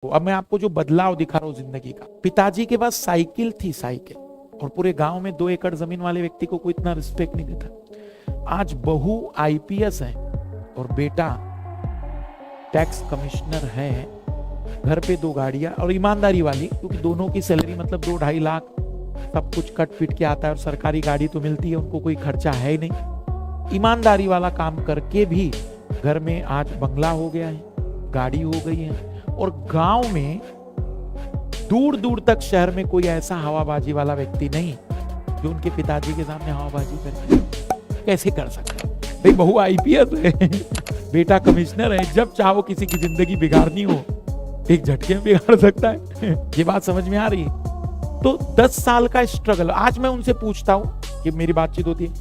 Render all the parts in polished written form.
तो अब मैं आपको जो बदलाव दिखा रहा हूँ जिंदगी का। पिताजी के पास साइकिल थी, साइकिल, और पूरे गांव में 2 एकड़ जमीन वाले व्यक्ति को कोई इतना रिस्पेक्ट नहीं देता। आज बहू आईपीएस है और बेटा टैक्स कमिश्नर है, घर पे 2 गाड़ियां, और ईमानदारी वाली, क्योंकि दोनों की सैलरी मतलब 2-2.5 लाख, सब कुछ कट पिट के आता है, और सरकारी गाड़ी तो मिलती है, उनको कोई खर्चा है ही नहीं। ईमानदारी वाला काम करके भी घर में आज बंगला हो गया है, गाड़ी हो गई है, और गांव में दूर दूर तक शहर में कोई ऐसा हवाबाजी वाला व्यक्ति नहीं जो उनके पिताजी के सामने हवाबाजी करे। कैसे कर सकता है भाई? बहू आईपीएस है, बेटा कमिश्नर है, जब चाहो किसी की जिंदगी बिगाड़नी हो एक झटके में बिगाड़ सकता है। ये बात समझ में आ रही है? तो 10 साल का स्ट्रगल। आज मैं उनसे पूछता हूँ कि मेरी बातचीत होती है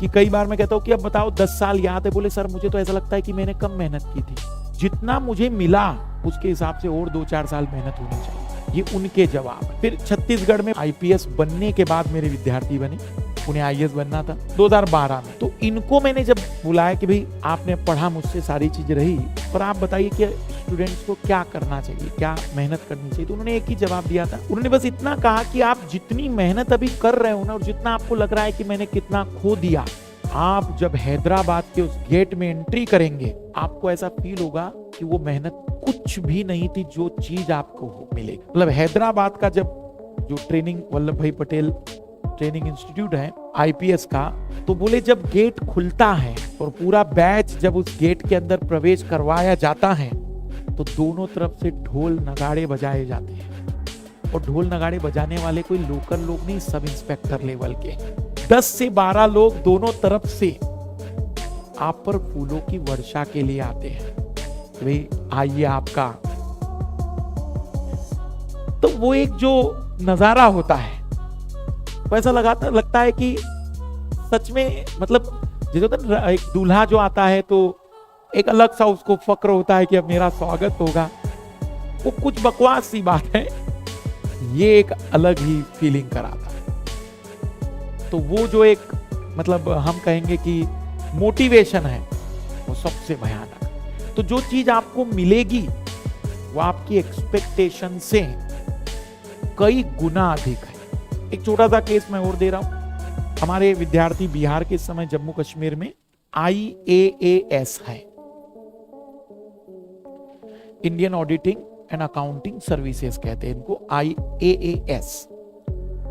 कि कई बार मैं कहता हूँ कि अब बताओ 10 साल याद है? बोले सर मुझे तो ऐसा लगता है कि मैंने कम मेहनत की थी, जितना मुझे मिला उसके हिसाब से और 2-4 साल मेहनत होनी चाहिए। ये उनके जवाब। फिर छत्तीसगढ़ में आईपीएस बनने के बाद मेरे विद्यार्थी बने, उन्हें आईएएस बनना था 2012 में। तो इनको मैंने जब बुलाया कि भाई आपने पढ़ा, मुझसे सारी चीज रही, पर आप बताइए कि स्टूडेंट्स को क्या करना चाहिए, क्या मेहनत करनी चाहिए? तो उन्होंने एक ही जवाब दिया था। उन्होंने बस इतना कहा कि आप जितनी मेहनत अभी कर रहे हो ना, और जितना आपको लग रहा है कि मैंने कितना खो दिया, आप जब हैदराबाद के उस गेट में एंट्री करेंगे आपको ऐसा फील होगा कि वो मेहनत कुछ भी नहीं थी जो चीज आपको मिलेगी। मतलब हैदराबाद का जब जो ट्रेनिंग, वल्लभ भाई पटेल ट्रेनिंग इंस्टीट्यूट है आईपीएस का, तो बोले जब गेट खुलता है और पूरा बैच जब उस गेट के अंदर प्रवेश करवाया जाता है तो दोनों तरफ से ढोल नगाड़े बजाए जाते हैं। और ढोल नगाड़े बजाने वाले कोई लोकल लोग नहीं, सब इंस्पेक्टर लेवल के 10 से 12 लोग दोनों तरफ से आप पर फूलों की वर्षा के लिए आते हैं। भाई आइए आपका, तो वो एक जो नजारा होता है वो ऐसा लगता है कि सच में, मतलब जैसे होता है ना, एक दूल्हा जो आता है तो एक अलग सा उसको फक्र होता है कि अब मेरा स्वागत होगा। वो कुछ बकवास सी बात है, ये एक अलग ही फीलिंग कराता है। तो वो जो एक, मतलब हम कहेंगे कि मोटिवेशन है, वो सबसे भयानक। तो जो चीज आपको मिलेगी वो आपकी एक्सपेक्टेशन से कई गुना अधिक है। एक छोटा सा केस मैं और दे रहा हूं। हमारे विद्यार्थी बिहार के इस समय जम्मू कश्मीर में IAAS है, Indian auditing and accounting services कहते हैं इनको, IAAS।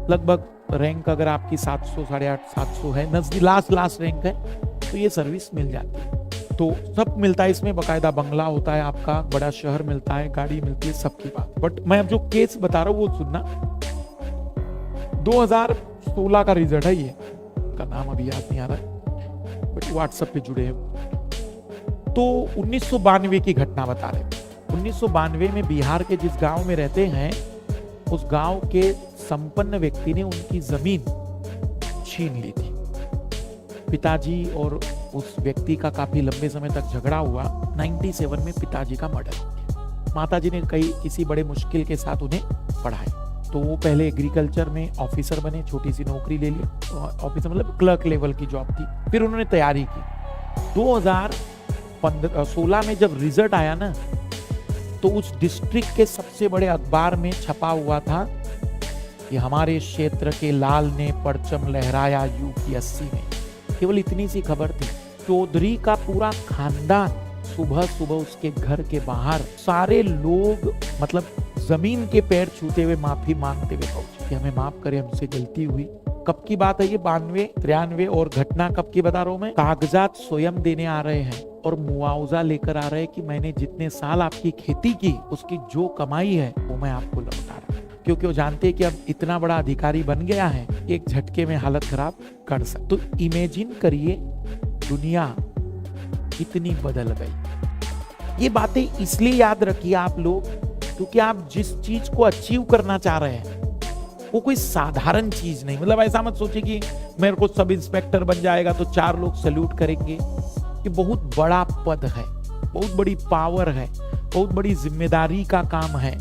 लगभग रैंक अगर आपकी 700, 850 है, नजदीक लास्ट रैंक है, तो ये सर्विस मिल जाती है। तो सब मिलता है इसमें, बकायदा बंगला होता है आपका, बड़ा शहर मिलता है, गाड़ी मिलती है, सबकी बात। बट मैं अब जो केस बता रहा हूँ वो सुनना। 2016 का रिजल्ट है, ये का नाम अभी याद नहीं आ रहा, बट व्हाट्सएप पे जुड़े हैं। तो 1992 की घटना बता रहे थे। 1992 में बिहार के जिस गांव में रहते हैं, उस गांव के संपन्न व्यक्ति ने उनकी जमीन छीन ली थी। पिताजी और उस व्यक्ति का काफी लंबे समय तक झगड़ा हुआ। 97 में पिताजी का मर्डर हो गया। माताजी ने किसी बड़े मुश्किल के साथ उन्हें पढ़ाया। तो वो पहले एग्रीकल्चर में ऑफिसर बने, छोटी सी नौकरी ले ली, ऑफिसर मतलब क्लर्क लेवल की जॉब थी। फिर उन्होंने तैयारी की। 2016 में जब रिजल्ट आया ना, तो उस डिस्ट्रिक्ट के सबसे बड़े अखबार में छपा हुआ था कि हमारे क्षेत्र के लाल ने परचम लहराया UP80 में। केवल इतनी सी खबर थी। चौधरी का पूरा खानदान सुबह सुबह उसके घर के बाहर, सारे लोग मतलब जमीन के पैर छूते हुए माफी मांगते हुए पहुंचे कि हमें माफ करें, हमसे गलती हुई। कब की बात है ये? 92, 93। और घटना कब की बता रहा हूं मैं? कागजात स्वयं देने आ रहे हैं और मुआवजा लेकर आ रहे हैं कि मैंने जितने साल आपकी खेती की उसकी जो कमाई है वो मैं आपको लौटा रहा हूं। क्योंकि वो जानते हैं कि अब इतना बड़ा अधिकारी बन गया है, एक झटके में हालत खराब कर सकता। तो इमेजिन करिए दुनिया कितनी बदल गई। ये बातें इसलिए याद रखिए आप लोग, क्योंकि आप जिस चीज को अचीव करना चाह रहे हैं वो कोई साधारण चीज नहीं। मतलब ऐसा मत सोचिए कि मेरे को सब इंस्पेक्टर बन जाएगा तो 4 लोग सैल्यूट करेंगे। ये बहुत बड़ा पद है, बहुत बड़ी पावर है, बहुत बड़ी जिम्मेदारी का काम है।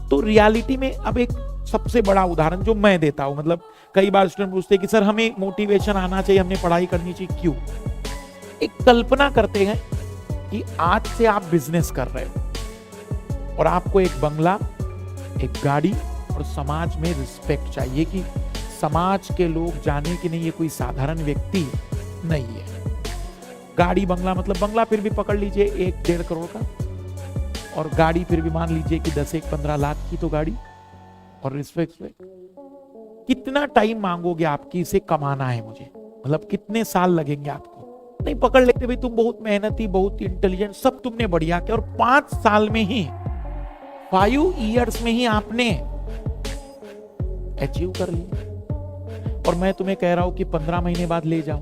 तो रियलिटी में अब एक सबसे बड़ा उदाहरण जो मैं देता हूं, मतलब कई बार स्टूडेंट पूछते हैं कि सर हमें मोटिवेशन आना चाहिए, हमने पढ़ाई करनी चाहिए, क्यों? एक कल्पना करते हैं कि आज से आप बिजनेस कर रहे हो, और आपको एक बंगला, एक गाड़ी और समाज में रिस्पेक्ट चाहिए कि समाज के लोग जाने कि नहीं ये कोई साधारण व्यक्ति नहीं है। गाड़ी बंगला मतलब बंगला फिर भी पकड़ लीजिए 1-1.5 करोड़ का, और गाड़ी फिर भी मान लीजिए कि 10-15 लाख की तो गाड़ी, और रिस्पेक्ट। कितना टाइम मांगोगे आपकी इसे कमाना है मुझे, मतलब कितने साल लगेंगे आपको? नहीं पकड़ लेते भाई तुम बहुत मेहनती, बहुत इंटेलिजेंट, सब तुमने बढ़िया किया, और 5 साल में ही 5 इयर्स में ही आपने अचीव कर लिया। और मैं तुम्हें कह रहा हूं कि 15 महीने बाद ले जाओ।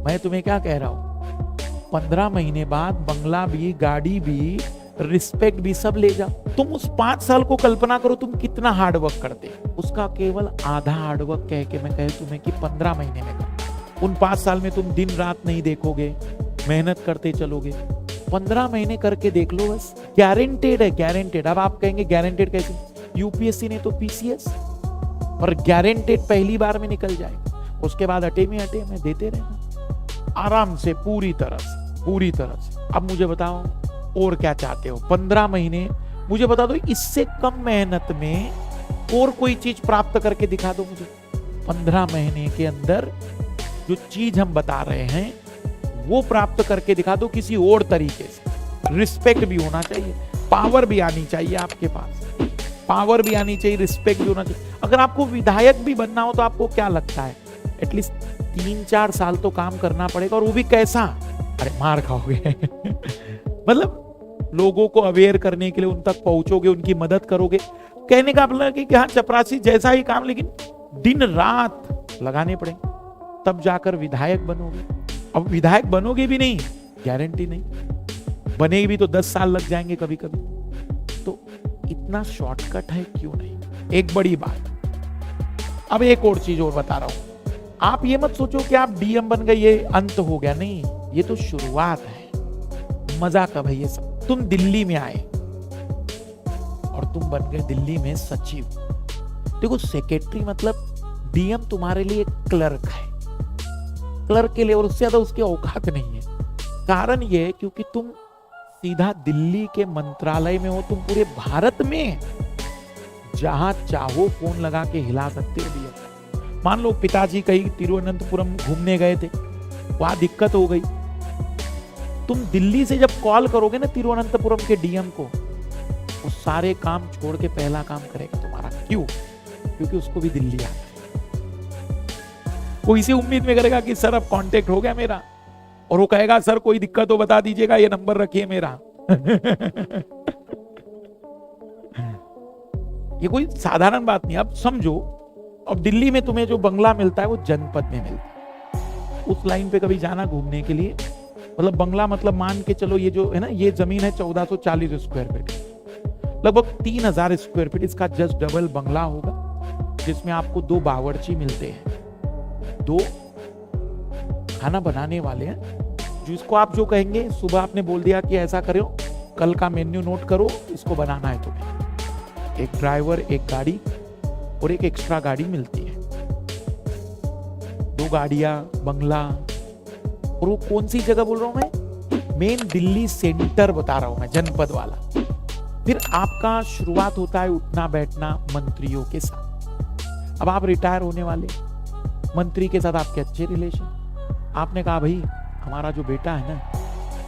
मैं तुम्हें क्या कह रहा हूं, 15 महीने बाद बंगला भी, गाड़ी भी, रिस्पेक्ट भी सब ले जाओ। तुम उस 5 साल को कल्पना करो तुम कितना हार्डवर्क करते, उसका केवल आधा हार्डवर्क कह के मैं कहे तुम्हें कि 15 महीने में कर। उन 5 साल में तुम दिन रात नहीं देखोगे, मेहनत करते चलोगे, 15 महीने करके देख लो बस, गारंटेड है, गारंटेड। अब आप कहेंगे गारंटेड कैसे? यूपीएससी ने तो पीसीएस, और गारंटेड पहली बार में निकल जाएगा, उसके बाद अटे में देते रहना आराम से, पूरी तरह से। अब मुझे बताओ और क्या चाहते हो? 15 महीने मुझे बता दो, इससे कम मेहनत में और कोई चीज प्राप्त करके दिखा दो मुझे। 15 महीने के अंदर जो चीज हम बता रहे हैं वो प्राप्त करके दिखा दो किसी और तरीके से। रिस्पेक्ट भी होना चाहिए, पावर भी आनी चाहिए आपके पास, पावर भी आनी चाहिए, रिस्पेक्ट भी होना चाहिए। अगर आपको विधायक भी बनना हो तो आपको क्या लगता है, एटलीस्ट 3-4 साल तो काम करना पड़ेगा, और वो भी कैसा? अरे मार खाओगे मतलब लोगों को अवेयर करने के लिए उन तक पहुंचोगे, उनकी मदद करोगे। कहने का मतलब कि हाँ चपरासी जैसा ही काम, लेकिन दिन रात लगाने पड़ेंगे, तब जाकर विधायक बनोगे। अब विधायक बनोगे भी नहीं, गारंटी नहीं, बनेगी भी तो 10 साल लग जाएंगे कभी कभी। तो इतना शॉर्टकट है क्यों नहीं? एक बड़ी बात। अब एक और चीज और बता रहा हूं, आप ये मत सोचो कि आप डीएम बन गए ये अंत हो गया, नहीं, ये तो शुरुआत है। मजा कब है ये सब? तुम दिल्ली में आए और तुम बन गए दिल्ली में सचिव। देखो सेक्रेटरी मतलब डीएम तुम्हारे लिए क्लर्क है, क्लर्क के लिए, और उससे ज्यादा उसकी औकात नहीं है। कारण ये है क्योंकि तुम सीधा दिल्ली के मंत्रालय में हो, तुम पूरे भारत में जहां चाहो फोन लगा के हिला सकते हो डीएम। मान लो पिताजी कहीं तिरुवनंतपुरम घूमने गए थे, वहां दिक्कत हो गई, तुम दिल्ली से जब कॉल करोगे ना तिरुवनंतपुरम के डीएम को, वो सारे काम छोड़ के पहला काम करेगा तुम्हारा। क्यों? क्योंकि उसको भी दिल्ली आता है। वो इसी उम्मीद में करेगा कि सर अब कांटेक्ट हो गया मेरा, और वो कहेगा सर कोई दिक्कत हो बता दीजिएगा, ये नंबर रखिए मेरा ये कोई साधारण बात नहीं। अब समझो, अब दिल्ली में तुम्हें जो बंगला मिलता है वो जनपद में मिलता है। उस लाइन पे कभी जाना घूमने के लिए, मतलब बंगला मतलब मान के चलो ये जो है ना, ये जमीन है 1440 स्क्वायर फीट, लगभग 3000 स्क्वायर फीट, इसका जस्ट डबल बंगला होगा, जिसमें आपको 2 बावर्ची मिलते हैं, 2 खाना बनाने वाले हैं, जिसको आप जो कहेंगे, सुबह आपने बोल दिया कि ऐसा करो, कल का मेन्यू नोट करो, इसको बनाना है तुम्हें। एक ड्राइवर, एक गाड़ी और एक एक्स्ट्रा गाड़ी मिलती है, 2 गाड़ियां, बंगला। और वो कौन सी जगह बोल रहा हूं मैं? मेन दिल्ली सेंटर बता रहा हूं मैं, जनपद वाला। फिर आपका शुरुआत होता है उठना बैठना मंत्रियों के साथ। अब आप रिटायर होने वाले, मंत्री के साथ आपके अच्छे रिलेशन, आपने कहा भाई हमारा जो बेटा है ना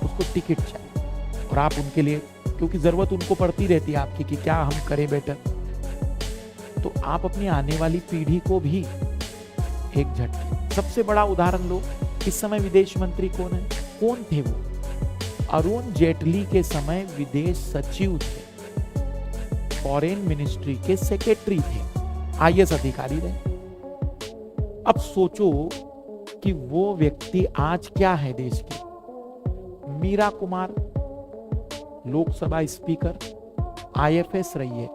उसको टिकट चाहिए, और आप उनके लिए, क्योंकि जरूरत उनको पड़ती रहती है आपकी कि क्या हम करें बेटर, तो आप अपनी आने वाली पीढ़ी को भी एक झटके। सबसे बड़ा उदाहरण लो, इस समय विदेश मंत्री कौन है? कौन थे वो? अरुण जेटली के समय विदेश सचिव थे, फॉरेन मिनिस्ट्री के सेक्रेटरी थे, आईएएस अधिकारी रहे। अब सोचो कि वो व्यक्ति आज क्या है देश के? मीरा कुमार लोकसभा स्पीकर, आईएफएस रही है,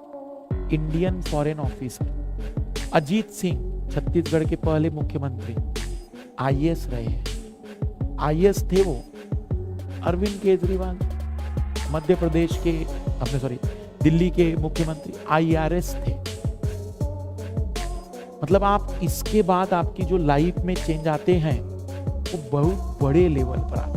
Indian foreign officer. Ajit Singh Chhattisgarh के पहले मुख्यमंत्री, आईएएस रहे हैं, आईएएस थे वो। अरविंद केजरीवाल मध्य प्रदेश के, अपने दिल्ली के मुख्यमंत्री, आईआरएस थे। मतलब आप इसके बाद आपकी जो लाइफ में चेंज आते हैं वो बहुत बड़े लेवल पर आते हैं।